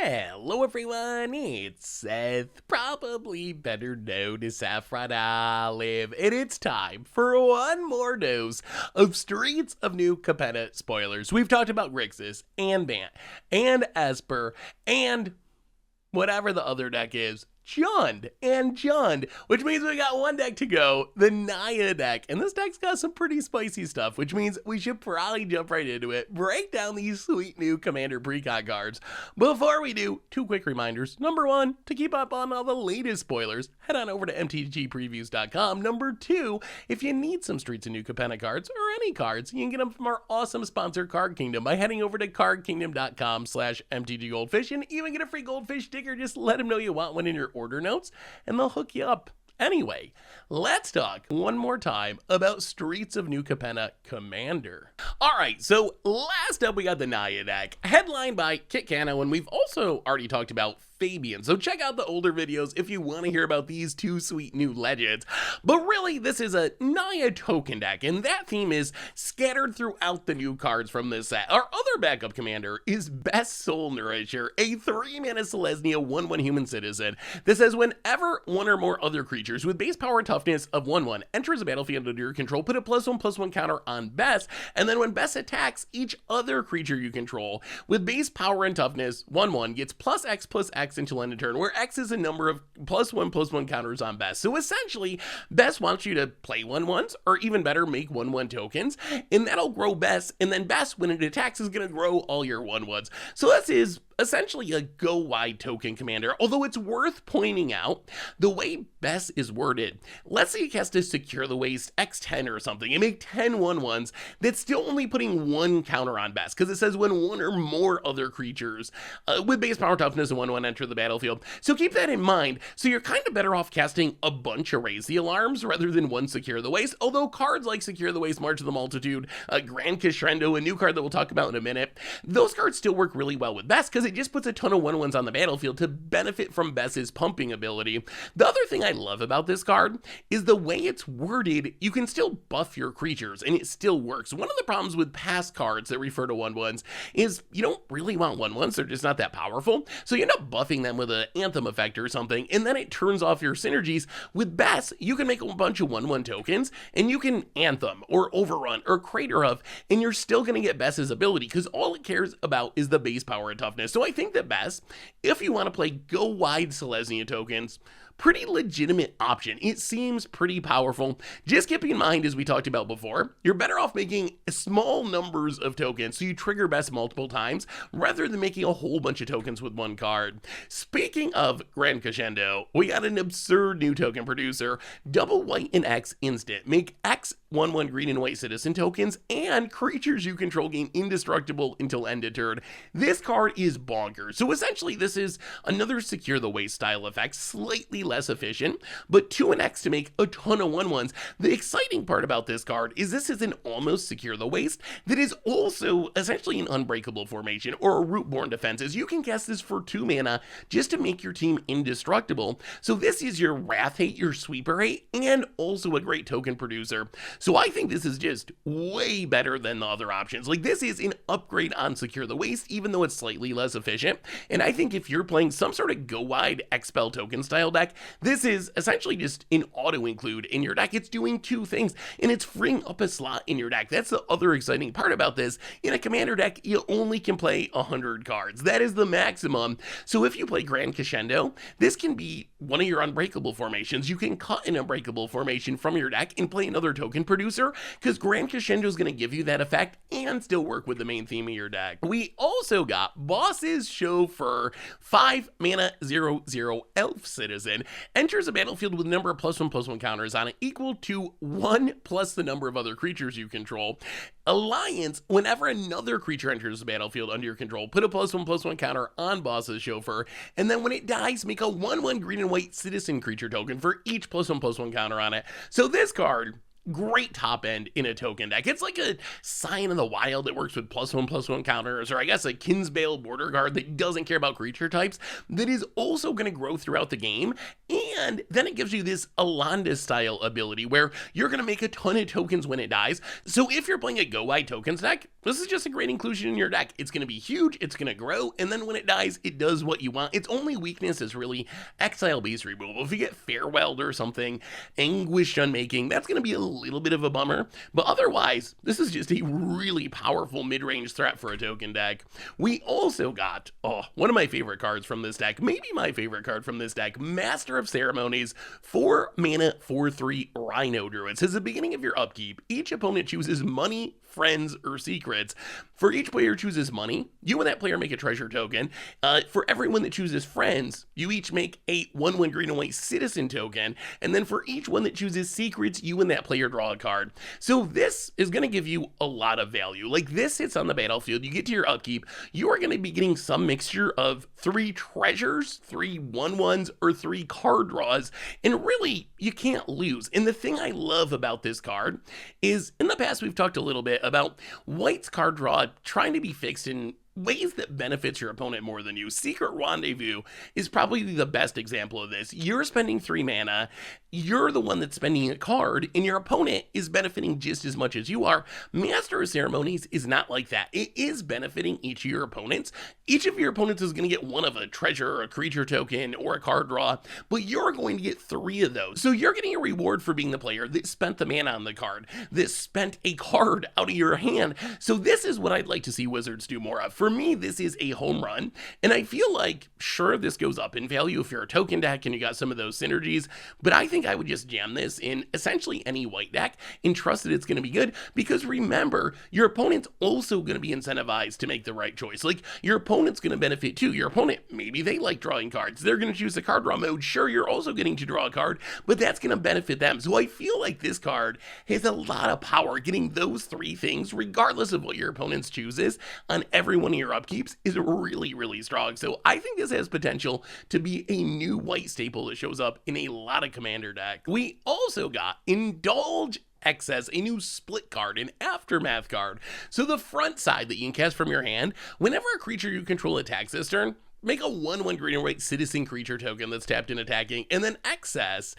Hello everyone, it's Seth, probably better known as Saffron Olive, and it's time for one more dose of Streets of New Capenna spoilers. We've talked about Grixis, and Bant, and Esper, and whatever the other deck is, Jund, which means we got one deck to go, the Naya deck, and this deck's got some pretty spicy stuff, which means we should probably jump right into it, break down these sweet new Commander precon cards. Before we do, two quick reminders. Number one, to keep up on all the latest spoilers, head on over to mtgpreviews.com. Number two, if you need some Streets of New Capenna cards, or any cards, you can get them from our awesome sponsor, Card Kingdom, by heading over to cardkingdom.com/mtggoldfish, and even get a free goldfish sticker. Just let them know you want one in your order notes, and they'll hook you up. Anyway, let's talk one more time about Streets of New Capenna Commander. Alright, so last up we got the Naya deck, headlined by Kit Cano, and we've also already talked about Fabian, so check out the older videos if you want to hear about these two sweet new legends. But really, this is a Naya token deck, and that theme is scattered throughout the new cards from this set. Our other backup commander is Bess Soul Nourisher, a 3-mana Selesnya 1/1 human citizen. This says whenever one or more other creatures with base power and toughness of 1/1 enters a battlefield under your control, put a +1/+1 counter on Bess, and then when Bess attacks, each other creature you control with base power and toughness 1/1 gets +X/+X until end of turn, where X is a number of +1/+1 counters on Bess. So essentially, Bess wants you to play 1/1s, or even better, make 1/1 tokens, and that'll grow Bess, and then Bess, when it attacks, is going to grow all your 1/1s. So this is essentially a go-wide token commander, although it's worth pointing out the way Bess is worded. Let's say you cast to Secure the Waste X10 or something and make 10 1/1s, that's still only putting one counter on Bess, because it says when one or more other creatures with base power toughness and 1/1 enter the battlefield. So keep that in mind. So you're kind of better off casting a bunch of Raise the Alarms rather than one Secure the Waste, although cards like Secure the Waste, March of the Multitude, Grand Crescendo, a new card that we'll talk about in a minute, those cards still work really well with Bess, because it just puts a ton of 1/1s on the battlefield to benefit from Bess's pumping ability. The other thing I love about this card is the way it's worded. You can still buff your creatures, and it still works. One of the problems with past cards that refer to 1/1s is you don't really want 1/1s, they're just not that powerful, so you end up buffing them with an Anthem effect or something, and then it turns off your synergies. With Bess, you can make a bunch of 1/1 tokens, and you can Anthem, or Overrun, or Crater Huff, and you're still going to get Bess's ability, because all it cares about is the base power and toughness. So I think that Bess, if you want to play go-wide Selesnya tokens, pretty legitimate option. It seems pretty powerful. Just keep in mind, as we talked about before, you're better off making small numbers of tokens so you trigger Bess multiple times rather than making a whole bunch of tokens with one card. Speaking of Grand Crescendo, we got an absurd new token producer, double white and X instant. Make X 1/1 green and white citizen tokens and creatures you control gain indestructible until end of turn. This card is bonkers. So essentially, this is another Secure the Waste style effect, slightly less efficient, but 2 and X to make a ton of 1/1s. The exciting part about this card is this is an almost Secure the Waste that is also essentially an unbreakable formation or a Rootborn Defenses. You can cast this for 2 mana just to make your team indestructible. So this is your Wrath Hate, your Sweeper Hate, and also a great token producer. So I think this is just way better than the other options. Like, this is an upgrade on Secure the Waste, even though it's slightly less efficient. And I think if you're playing some sort of go-wide Expel token style deck, this is essentially just an auto-include in your deck. It's doing two things, and it's freeing up a slot in your deck. That's the other exciting part about this. In a commander deck, you only can play 100 cards. That is the maximum. So if you play Grand Crescendo, this can be one of your unbreakable formations. You can cut an unbreakable formation from your deck and play another token producer, because Grand Crescendo is going to give you that effect and still work with the main theme of your deck. We also got Boss's Chauffeur, 5 mana 0/0 elf citizen. Enters a battlefield with a number of +1/+1 counters on it equal to 1 plus the number of other creatures you control. Alliance, whenever another creature enters the battlefield under your control, put a +1/+1 counter on Boss's Chauffeur, and then when it dies, make a 1/1 green and white citizen creature token for each +1/+1 counter on it. So this card, great top end in a token deck. It's like a Scion of the Wild that works with +1/+1 counters, or I guess a Kinsbale Border Guard that doesn't care about creature types, that is also going to grow throughout the game. And then it gives you this Alonda style ability where you're going to make a ton of tokens when it dies. So if you're playing a go wide tokens deck, This is just a great inclusion in your deck. It's going to be huge, it's going to grow, and then when it dies, it does what you want. Its only weakness is really exile base removal. If you get Farewelled or something, Anguished Unmaking, that's going to be a little bit of a bummer, but otherwise, this is just a really powerful mid-range threat for a token deck. We also got, one of my favorite cards from this deck, maybe my favorite card from this deck, Master of Ceremonies, 4 mana, 4/3 Rhino Druid. Says at the beginning of your upkeep, each opponent chooses money, friends, or secrets. For each player chooses money, you and that player make a treasure token. For everyone that chooses friends, you each make a 1/1 green and white citizen token. And then for each one that chooses secrets, you and that player draw a card. So this is going to give you a lot of value. Like this hits on the battlefield, you get to your upkeep, you are going to be getting some mixture of 3 treasures, 3 1/1s, or 3 card draws. And really, you can't lose. And the thing I love about this card is in the past, we've talked a little bit about White's card draw trying to be fixed in ways that benefits your opponent more than you. Secret Rendezvous is probably the best example of this. You're spending 3 mana, you're the one that's spending a card, and your opponent is benefiting just as much as you are. Master of Ceremonies is not like that. It is benefiting each of your opponents. Each of your opponents is going to get one of a treasure, a creature token, or a card draw, but you're going to get 3 of those. So you're getting a reward for being the player that spent the mana on the card, that spent a card out of your hand. So this is what I'd like to see Wizards do more of. For me, this is a home run, and I feel like, sure, this goes up in value if you're a token deck and you got some of those synergies, but I think I would just jam this in essentially any white deck and trust that it's going to be good, because remember, your opponent's also going to be incentivized to make the right choice. Like, your opponent's going to benefit too. Your opponent, maybe they like drawing cards. They're going to choose the card draw mode. Sure, you're also getting to draw a card, but that's going to benefit them. So I feel like this card has a lot of power. Getting those 3 things, regardless of what your opponent chooses, on every one of your upkeeps is really, really strong. So I think this has potential to be a new white staple that shows up in a lot of commander decks. We also got Indulge Excess, a new split card, an aftermath card. So the front side that you can cast from your hand, whenever a creature you control attacks this turn, make a 1/1 green and white citizen creature token that's tapped and attacking, and then Excess,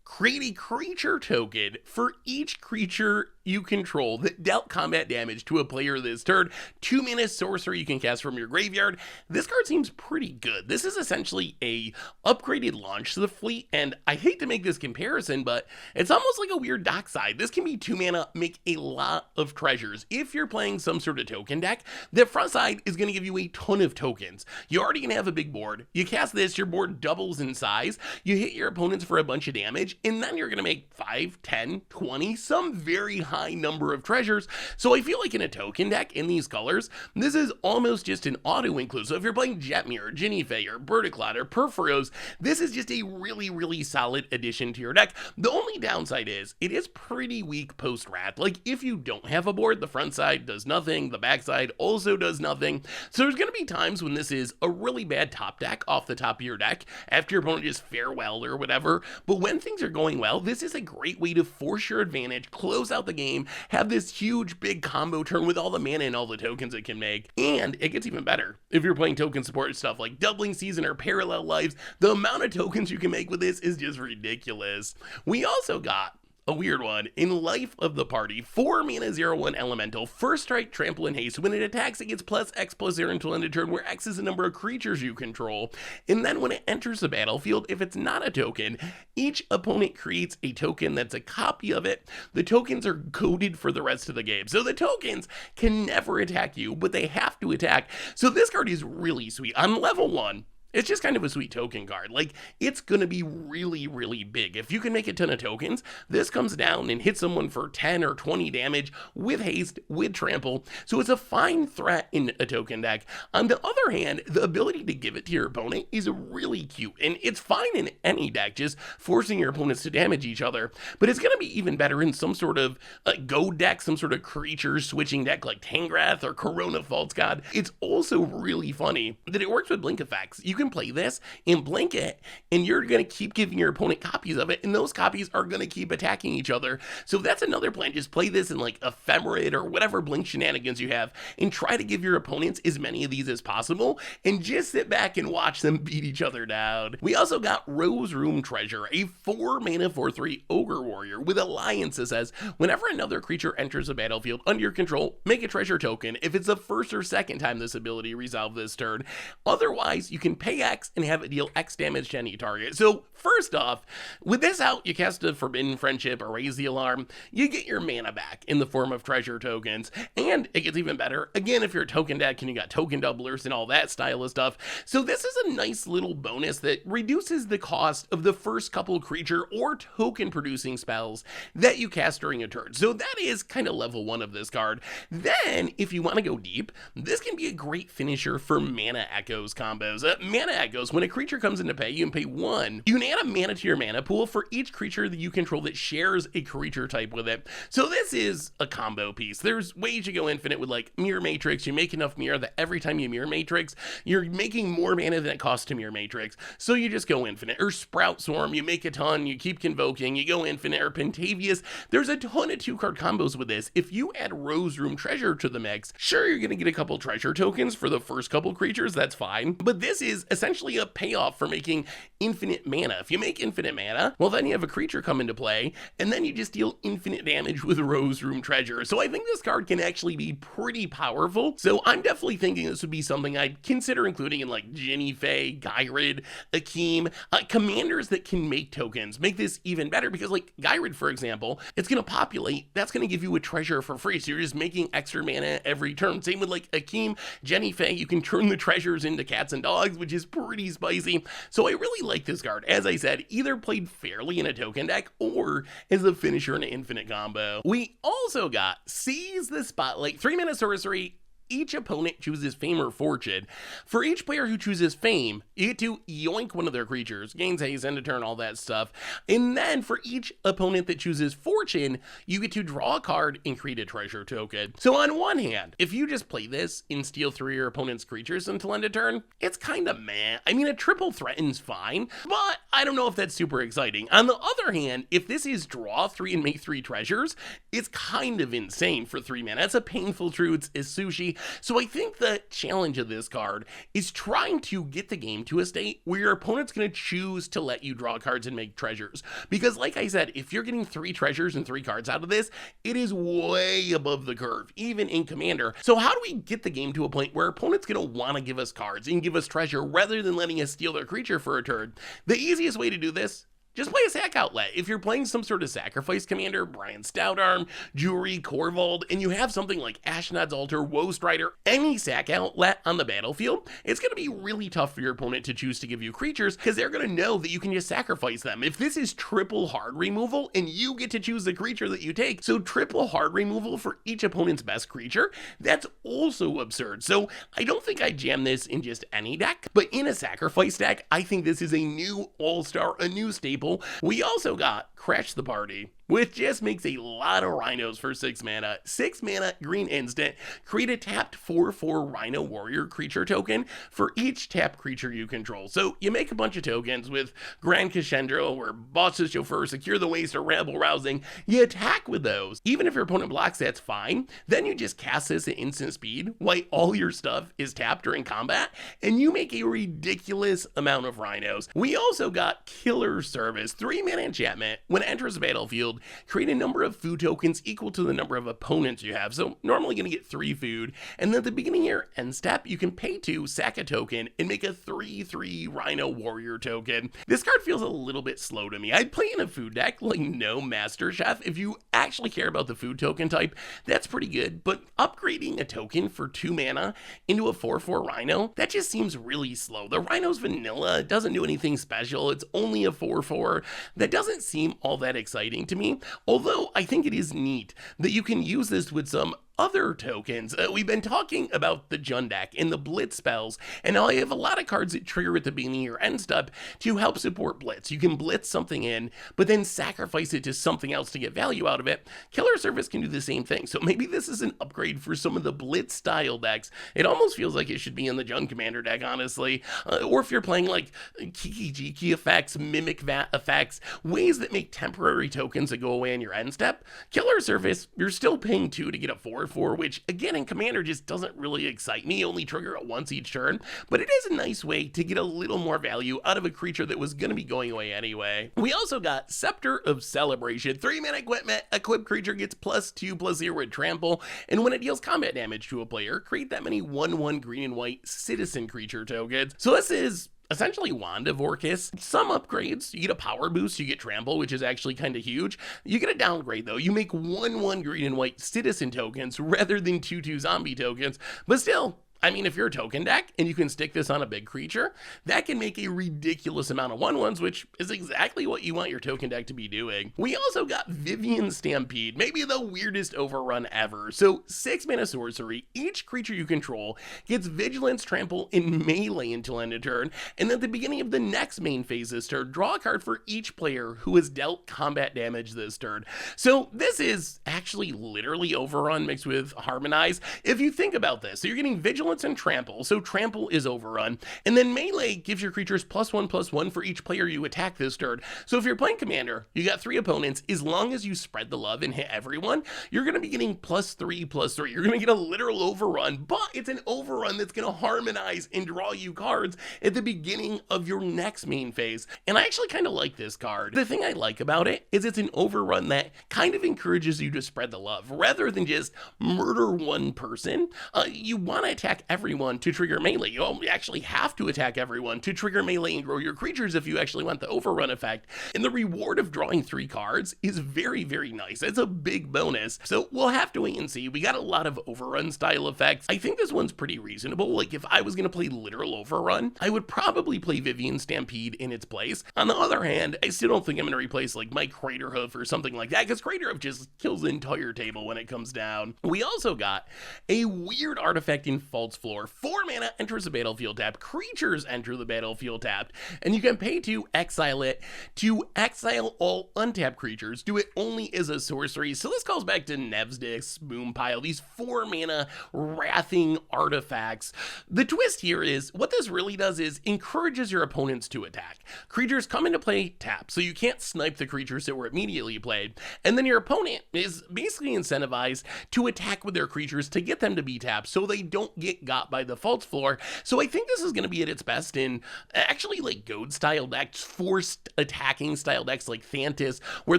create a creature token for each creature you control that dealt combat damage to a player this turn. 2 mana sorcery you can cast from your graveyard. This card seems pretty good. This is essentially a upgraded launch to the fleet, and I hate to make this comparison, but it's almost like a weird dockside. This can be 2 mana, make a lot of treasures. If you're playing some sort of token deck, the front side is going to give you a ton of tokens. You're already going to have a big board. You cast this, your board doubles in size. You hit your opponents for a bunch of damage, and then you're going to make 5, 10, 20, some very high number of treasures. So I feel like in a token deck in these colors, this is almost just an auto include. So if you're playing Jetmir, Ginnyfey, or Berticlot, or Prosperous, this is just a really, really solid addition to your deck. The only downside is it is pretty weak post Wrath. Like, if you don't have a board, the front side does nothing, the back side also does nothing. So there's going to be times when this is a really bad top deck off the top of your deck after your opponent just farewell or whatever. But when things are going well, this is a great way to force your advantage, close out the game, have this huge big combo turn with all the mana and all the tokens it can make. And it gets even better if you're playing token support stuff like Doubling Season or Parallel Lives. The amount of tokens you can make with this is just ridiculous. We also got a weird one. In Life of the Party, 4 mana 0/1 elemental, first strike, trample, and haste. When it attacks, it gets +X/+0 until end of turn, where X is the number of creatures you control. And then when it enters the battlefield, if it's not a token, each opponent creates a token that's a copy of it. The tokens are coded for the rest of the game. So the tokens can never attack you, but they have to attack. So this card is really sweet. On level 1, it's just kind of a sweet token card. Like, it's going to be really, really big. If you can make a ton of tokens, this comes down and hits someone for 10 or 20 damage with haste, with trample. So it's a fine threat in a token deck. On the other hand, the ability to give it to your opponent is really cute. And it's fine in any deck, just forcing your opponents to damage each other. But it's going to be even better in some sort of go deck, some sort of creature switching deck like Tangrath or Corona False God. It's also really funny that it works with blink effects. You can can play this and blink it, and you're going to keep giving your opponent copies of it, and those copies are going to keep attacking each other. So that's another plan. Just play this in like ephemerate or whatever blink shenanigans you have, and try to give your opponents as many of these as possible, and just sit back and watch them beat each other down. We also got Rose Room Treasure, a 4-mana 4/3 Ogre Warrior with Alliance that says, whenever another creature enters the battlefield under your control, make a treasure token. If it's the first or second time this ability resolve this turn. Otherwise, you can pay X and have it deal X damage to any target. So first off, with this out, you cast a Forbidden Friendship or Raise the Alarm, you get your mana back in the form of treasure tokens, and it gets even better, again, if you're a token deck and you got token doublers and all that style of stuff. So this is a nice little bonus that reduces the cost of the first couple creature or token producing spells that you cast during a turn. So that is kind of level 1 of this card. Then, if you want to go deep, this can be a great finisher for Mana Echoes combos. Mana Echoes, when a creature comes into play, you can pay 1. You can add a mana to your mana pool for each creature that you control that shares a creature type with it. So this is a combo piece. There's ways you go infinite with like Mirror Matrix. You make enough mirror that every time you Mirror Matrix, you're making more mana than it costs to Mirror Matrix. So you just go infinite. Or Sprout Swarm, you make a ton, you keep convoking, you go infinite. Or Pentavious. There's a ton of 2-card combos with this. If you add Rose Room Treasure to the mix, sure, you're going to get a couple treasure tokens for the first couple creatures, that's fine. But this is essentially a payoff for making infinite mana. If you make infinite mana, well, then you have a creature come into play, and then you just deal infinite damage with Rose Room Treasure. So I think this card can actually be pretty powerful. So I'm definitely thinking this would be something I'd consider including in like Ginny Faye, Gyrid, Akeem, commanders that can make tokens. Make this even better because like Gyrid, for example, it's going to populate. That's going to give you a treasure for free. So you're just making extra mana every turn. Same with like Akeem, Jenny Faye, you can turn the treasures into cats and dogs, which is pretty spicy. So I really like this card. As I said, either played fairly in a token deck or as a finisher in an infinite combo. We also got Seize the Spotlight, 3-mana sorcery. Each opponent chooses Fame or Fortune. For each player who chooses Fame, you get to yoink one of their creatures, gains haste, end of turn, all that stuff. And then for each opponent that chooses Fortune, you get to draw a card and create a treasure token. So on one hand, if you just play this and steal 3 of your opponent's creatures until end of turn, it's kind of meh. I mean, a triple threaten's fine, but I don't know if that's super exciting. On the other hand, if this is draw 3 and make 3 treasures, it's kind of insane for 3 mana. That's a painful truth, it's sushi. So I think the challenge of this card is trying to get the game to a state where your opponent's going to choose to let you draw cards and make treasures. Because like I said, if you're getting 3 treasures and 3 cards out of this, it is way above the curve, even in Commander. So how do we get the game to a point where our opponent's going to want to give us cards and give us treasure rather than letting us steal their creature for a turn? The easiest way to do this, just play a sack outlet. If you're playing some sort of sacrifice commander, Brian Stoutarm, Jury, Corvold, and you have something like Ashnod's Altar, Woe Strider, any sack outlet on the battlefield, it's going to be really tough for your opponent to choose to give you creatures because they're going to know that you can just sacrifice them. If this is triple hard removal and you get to choose the creature that you take, so triple hard removal for each opponent's best creature, that's also absurd. So I don't think I jam this in just any deck, but in a sacrifice deck, I think this is a new all-star, a new staple. We also got Crash the Party, which just makes a lot of rhinos for 6 mana. 6 mana, green instant. Create a tapped 4/4 Rhino Warrior creature token for each tapped creature you control. So you make a bunch of tokens with Grand Crescendo or Boss's Chauffeur, Secure the Waste, or Rabble Rousing. You attack with those. Even if your opponent blocks, that's fine. Then you just cast this at instant speed while all your stuff is tapped during combat, and you make a ridiculous amount of rhinos. We also got Killer Service, 3 mana enchantment. When it enters the battlefield, create a number of food tokens equal to the number of opponents you have. So normally going to get 3 food. And then at the beginning of your end step, you can pay 2, sack a token, and make a 3/3 Rhino Warrior token. This card feels a little bit slow to me. I'd play in a food deck like no Master Chef. If you actually care about the food token type, that's pretty good. But upgrading a token for 2 mana into a 4/4 Rhino, that just seems really slow. The Rhino's vanilla. It doesn't do anything special. It's only a 4/4. That doesn't seem all that exciting to me. Although I think it is neat that you can use this with some other tokens, we've been talking about the Jund deck and the Blitz spells, and now I have a lot of cards that trigger at the beginning of your end step to help support Blitz. You can Blitz something in, but then sacrifice it to something else to get value out of it. Killer Service can do the same thing, so maybe this is an upgrade for some of the Blitz style decks. It almost feels like it should be in the Jund Commander deck, honestly. Or if you're playing like Kiki Jiki effects, Mimic Vat effects, ways that make temporary tokens that go away in your end step, Killer Service, you're still paying 2 to get a 4/4, which again in Commander just doesn't really excite me, only trigger it once each turn, but it is a nice way to get a little more value out of a creature that was going to be going away anyway. We also got Scepter of Celebration, 3-mana equipment, equipped creature gets +2/+0 with trample, and when it deals combat damage to a player, create that many 1/1 green and white citizen creature tokens. So this is essentially Wand of Orcus. Some upgrades, you get a power boost, you get trample, which is actually kind of huge. You get a downgrade though, you make 1/1 green and white citizen tokens rather than 2/2 zombie tokens, but still, I mean, if you're a token deck and you can stick this on a big creature, that can make a ridiculous amount of 1/1s, which is exactly what you want your token deck to be doing. We also got Vivien Stampede, maybe the weirdest overrun ever. So 6-mana sorcery, each creature you control gets Vigilance, Trample, and Melee until end of turn, and at the beginning of the next main phase this turn, draw a card for each player who has dealt combat damage this turn. So this is actually literally overrun mixed with harmonize. If you think about this, so you're getting Vigilance and Trample, so Trample is overrun, and then Melee gives your creatures +1/+1 for each player you attack this turn. So if you're playing Commander, you got 3 opponents, as long as you spread the love and hit everyone, you're going to be getting +3/+3. You're going to get a literal overrun, but it's an overrun that's going to harmonize and draw you cards at the beginning of your next main phase. And I actually kind of like this card. The thing I like about it is it's an overrun that kind of encourages you to spread the love rather than just murder one person. You want to attack everyone to trigger Melee. You actually have to attack everyone to trigger Melee and grow your creatures if you actually want the overrun effect. And the reward of drawing 3 cards is very, very nice. It's a big bonus. So we'll have to wait and see. We got a lot of overrun style effects. I think this one's pretty reasonable. Like if I was going to play literal overrun, I would probably play Vivien Stampede in its place. On the other hand, I still don't think I'm going to replace like my Craterhoof or something like that, because Craterhoof just kills the entire table when it comes down. We also got a weird artifact in False Floor. 4 mana, enters the battlefield tapped. Creatures enter the battlefield tapped, and you can pay to exile it to exile all untapped creatures. Do it only as a sorcery. So this calls back to Nevsdix, Boompile, these 4 mana wrathing artifacts. The twist here is what this really does is encourages your opponents to attack. Creatures come into play tapped, so you can't snipe the creatures that were immediately played, and then your opponent is basically incentivized to attack with their creatures to get them to be tapped so they don't get got by the False Floor. So I think this is going to be at its best in actually like goad style decks, forced attacking style decks like Thantis, where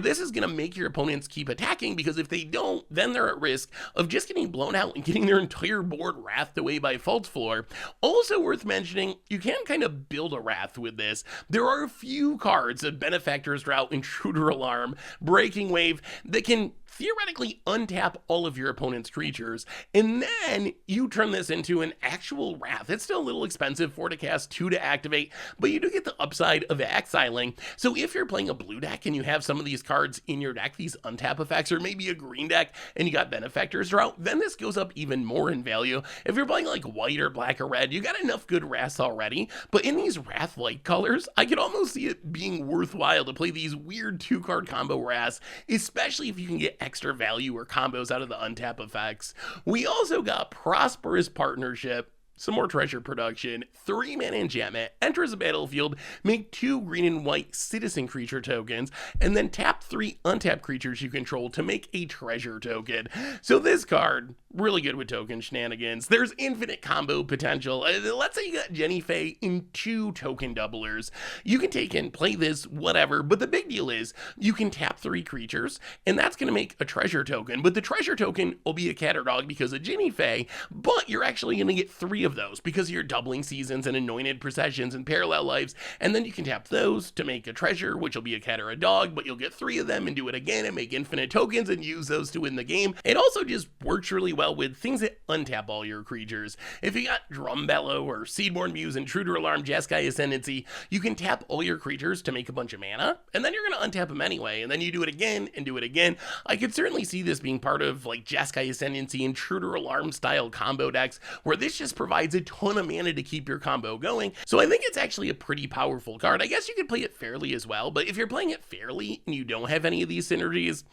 this is going to make your opponents keep attacking, because if they don't, then they're at risk of just getting blown out and getting their entire board wrathed away by False Floor. Also worth mentioning, you can kind of build a wrath with this. There are a few cards of Benefactor's Drought, Intruder Alarm, Breaking Wave that can theoretically untap all of your opponent's creatures, and then you turn this into an actual wrath. It's still a little expensive, 4 to cast, 2 to activate, but you do get the upside of exiling. So if you're playing a blue deck and you have some of these cards in your deck, these untap effects, or maybe a green deck and you got Benefactor's Drought, then this goes up even more in value. If you're playing like white or black or red, you got enough good wraths already, but in these wrath light colors, I could almost see it being worthwhile to play these weird 2-card combo wraths, especially if you can get extra value or combos out of the untap effects. We also got Prosperous Partnership, some more treasure production, 3 mana enchantment, enters the battlefield, make 2 green and white citizen creature tokens, and then tap 3 untapped creatures you control to make a treasure token. So this card, really good with token shenanigans. There's infinite combo potential. Let's say you got Jenny Faye in 2 token doublers. You can take and play this, whatever, but the big deal is you can tap 3 creatures, and that's going to make a treasure token, but the treasure token will be a cat or dog because of Jenny Faye, but you're actually going to get 3 of those because you're doubling seasons and anointed processions and parallel lives, and then you can tap those to make a treasure, which will be a cat or a dog, but you'll get 3 of them and do it again and make infinite tokens and use those to win the game. It also just works really well with things that untap all your creatures. If you got Drumbellow or Seedborn Muse, Intruder Alarm, Jeskai Ascendancy, you can tap all your creatures to make a bunch of mana, and then you're going to untap them anyway, and then you do it again and do it again. I could certainly see this being part of like Jeskai Ascendancy, Intruder Alarm style combo decks, where this just provides a ton of mana to keep your combo going. So I think it's actually a pretty powerful card. I guess you could play it fairly as well, but if you're playing it fairly and you don't have any of these synergies,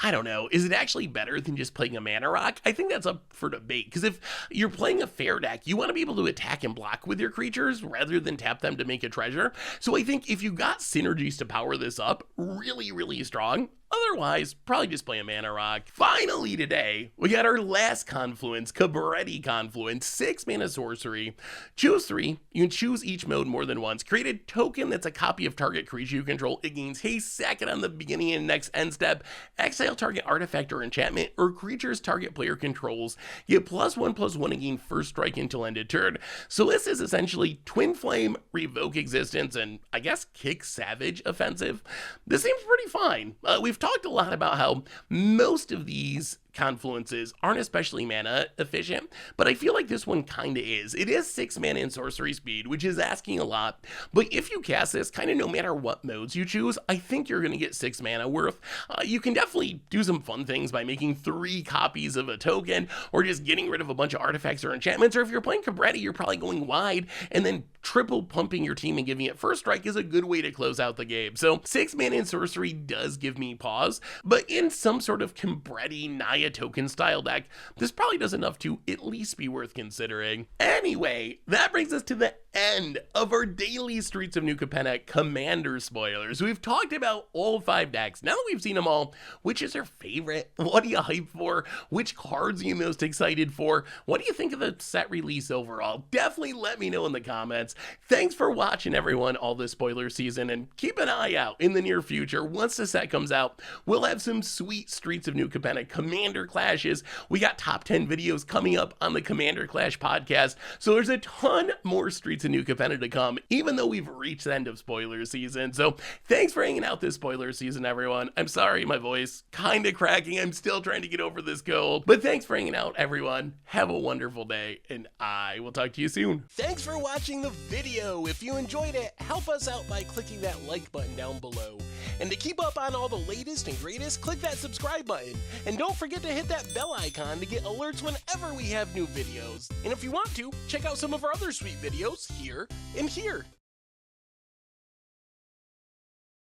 I don't know, is it actually better than just playing a mana rock? I think that's up for debate, because if you're playing a fair deck, you want to be able to attack and block with your creatures rather than tap them to make a treasure. So I think if you got synergies to power this up really, really strong, otherwise, probably just play a mana rock. Finally today, we got our last confluence, Cabaretti Confluence, 6 mana sorcery. Choose 3, you can choose each mode more than once. Create a token that's a copy of target creature you control. It gains haste second on the beginning and next end step. Exile target artifact or enchantment, or creatures target player controls. Get +1/+1 and gain first strike until end of turn. So this is essentially Twin Flame, Revoke Existence, and I guess Kick Savage offensive. This seems pretty fine. We've talked a lot about how most of these confluences aren't especially mana efficient, but I feel like this one kind of is. It is 6 mana in sorcery speed, which is asking a lot, but if you cast this kind of no matter what modes you choose, I think you're going to get 6 mana worth. You can definitely do some fun things by making 3 copies of a token, or just getting rid of a bunch of artifacts or enchantments, or if you're playing Cabaretti, you're probably going wide, and then triple pumping your team and giving it first strike is a good way to close out the game. So 6 mana in sorcery does give me pause, but in some sort of Cabaretti Naya token style deck, this probably does enough to at least be worth considering. Anyway, that brings us to the end of our daily Streets of New Capenna Commander spoilers. We've talked about all 5 decks. Now that we've seen them all, which is your favorite? What are you hyped for? Which cards are you most excited for? What do you think of the set release overall? Definitely let me know in the comments. Thanks for watching, everyone, all this spoiler season, and keep an eye out in the near future. Once the set comes out, we'll have some sweet Streets of New Capenna Commander clashes. We got top 10 videos coming up on the Commander Clash podcast, so there's a ton more Streets of New Capenna to come, even though we've reached the end of spoiler season. So thanks for hanging out this spoiler season, everyone. I'm sorry, my voice kind of cracking. I'm still trying to get over this cold, but thanks for hanging out, everyone. Have a wonderful day, and I will talk to you soon. Thanks for watching the video. If you enjoyed it, help us out by clicking that like button down below. And to keep up on all the latest and greatest, click that subscribe button. And don't forget to hit that bell icon to get alerts whenever we have new videos. And if you want to, check out some of our other sweet videos here and here.